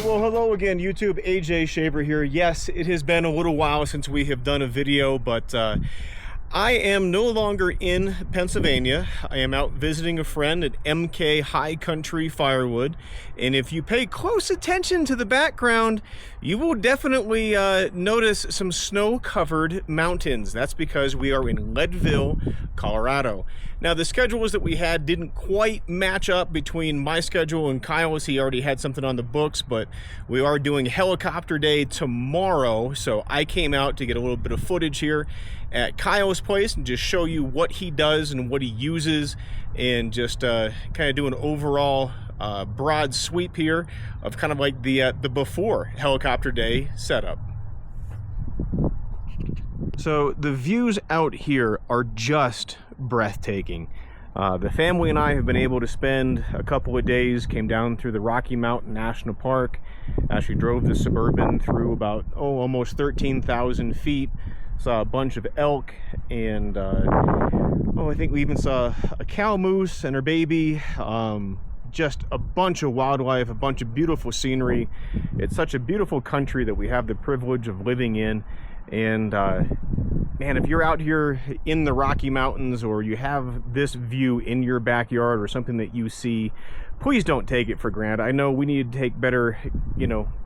well, hello again, YouTube. AJ Shaver here. Yes, it has been a little while since we have done a video, but I am no longer in Pennsylvania. I am out visiting a friend at MK High Country Firewood, and if you pay close attention to the background, you will definitely notice some snow-covered mountains. That's because we are in Leadville, Colorado. Now, the schedules that we had didn't quite match up between my schedule and Kyle's. He already had something on the books, but we are doing helicopter day tomorrow, so I came out to get a little bit of footage here at Kyle's place and just show you what he does and what he uses, and just kind of do an overall broad sweep here of kind of like the before helicopter day setup. So the views out here are just breathtaking. The family and I have been able to spend a couple of days, came down through the Rocky Mountain National Park, actually drove the Suburban through about almost 13,000 feet, saw a bunch of elk, and I think we even saw a cow moose and her baby. Just a bunch of wildlife, a bunch of beautiful scenery. It's such a beautiful country that we have the privilege of living in. And man, if you're out here in the Rocky Mountains, or you have this view in your backyard or something that you see, please don't take it for granted. I know we need to take better,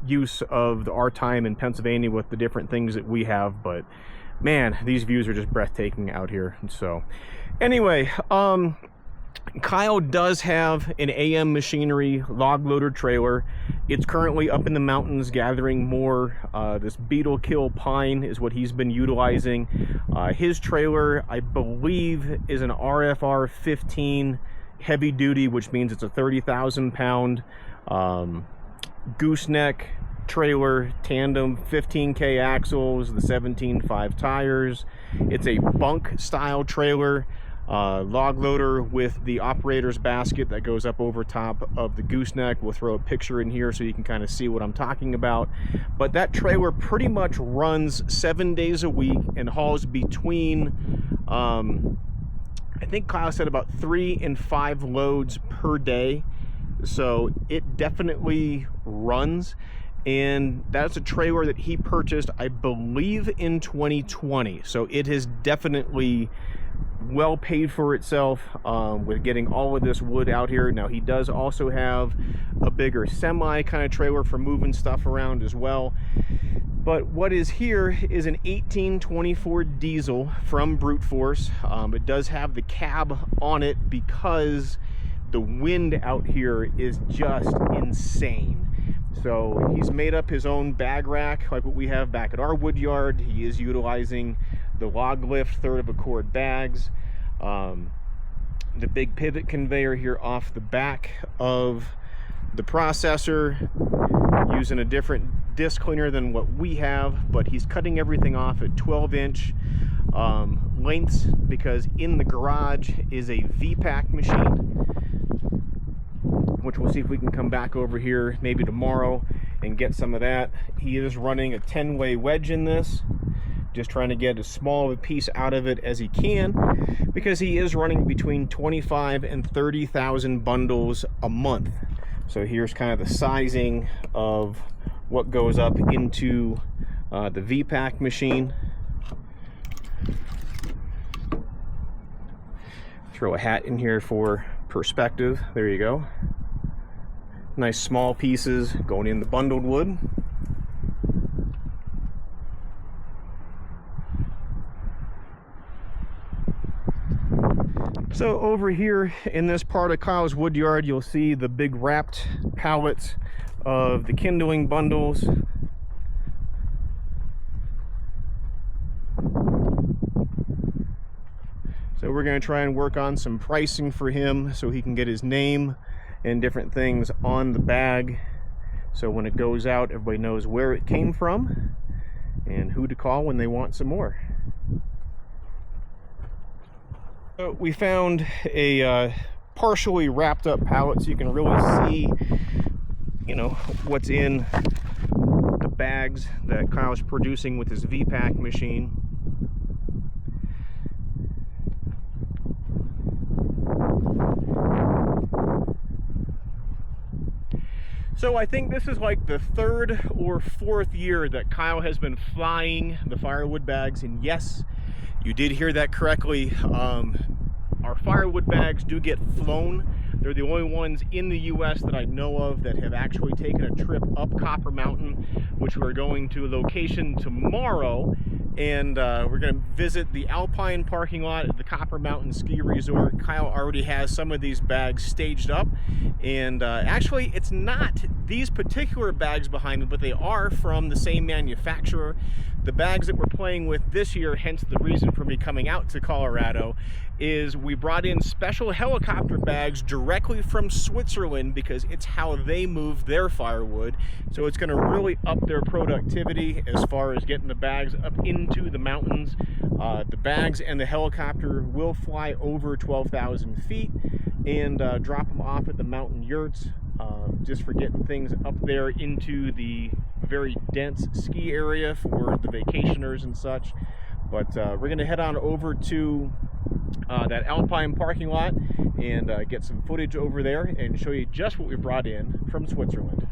use of our time in Pennsylvania with the different things that we have, but man, these views are just breathtaking out here. So anyway, Kyle does have an AM Machinery log loader trailer. It's currently up in the mountains gathering more. This beetle kill pine is what he's been utilizing. His trailer, I believe, is an RFR 15 heavy duty, which means it's a 30,000 pound gooseneck trailer, tandem, 15K axles, the 17.5 tires. It's a bunk style trailer. Log loader with the operator's basket that goes up over top of the gooseneck. We'll throw a picture in here so you can kind of see what I'm talking about. But that trailer pretty much runs 7 days a week and hauls between, I think Kyle said about 3 and 5 loads per day. So it definitely runs. And that's a trailer that he purchased, I believe, in 2020. So it has definitely well paid for itself with getting all of this wood out here. Now, he does also have a bigger semi kind of trailer for moving stuff around as well. But what is here is an 1824 diesel from Brute Force. It does have the cab on it because the wind out here is just insane. So he's made up his own bag rack like what we have back at our wood yard. He is utilizing the log lift 1/3 of a cord bags, the big pivot conveyor here off the back of the processor, using a different disc cleaner than what we have, but he's cutting everything off at 12-inch lengths because in the garage is a V-Pack machine, which we'll see if we can come back over here maybe tomorrow and get some of that. He is running a 10-way wedge in this, just trying to get as small of a piece out of it as he can, because he is running between 25 and 30,000 bundles a month. So here's kind of the sizing of what goes up into the V-Pack machine. Throw a hat in here for perspective. There you go. Nice small pieces going in the bundled wood. So over here in this part of Kyle's wood yard, you'll see the big wrapped pallets of the kindling bundles. So we're going to try and work on some pricing for him so he can get his name and different things on the bag, so when it goes out, everybody knows where it came from and who to call when they want some more. So we found a partially wrapped up pallet, so you can really see, what's in the bags that Kyle's producing with his V-Pack machine. So I think this is like the 3rd or 4th year that Kyle has been flying the firewood bags, and yes, you did hear that correctly. Our firewood bags do get flown. They're the only ones in the US that I know of that have actually taken a trip up Copper Mountain, which we're going to a location tomorrow. And we're going to visit the Alpine parking lot at the Copper Mountain Ski Resort. Kyle already has some of these bags staged up. And actually, it's not these particular bags behind me, but they are from the same manufacturer. The bags that we're playing with this year, hence the reason for me coming out to Colorado, is we brought in special helicopter bags directly from Switzerland because it's how they move their firewood. So it's going to really up their productivity as far as getting the bags up into the mountains. The bags and the helicopter will fly over 12,000 feet and drop them off at the mountain yurts, just for getting things up there into the very dense ski area for the vacationers and such. But we're going to head on over to that Alpine parking lot and get some footage over there and show you just what we brought in from Switzerland.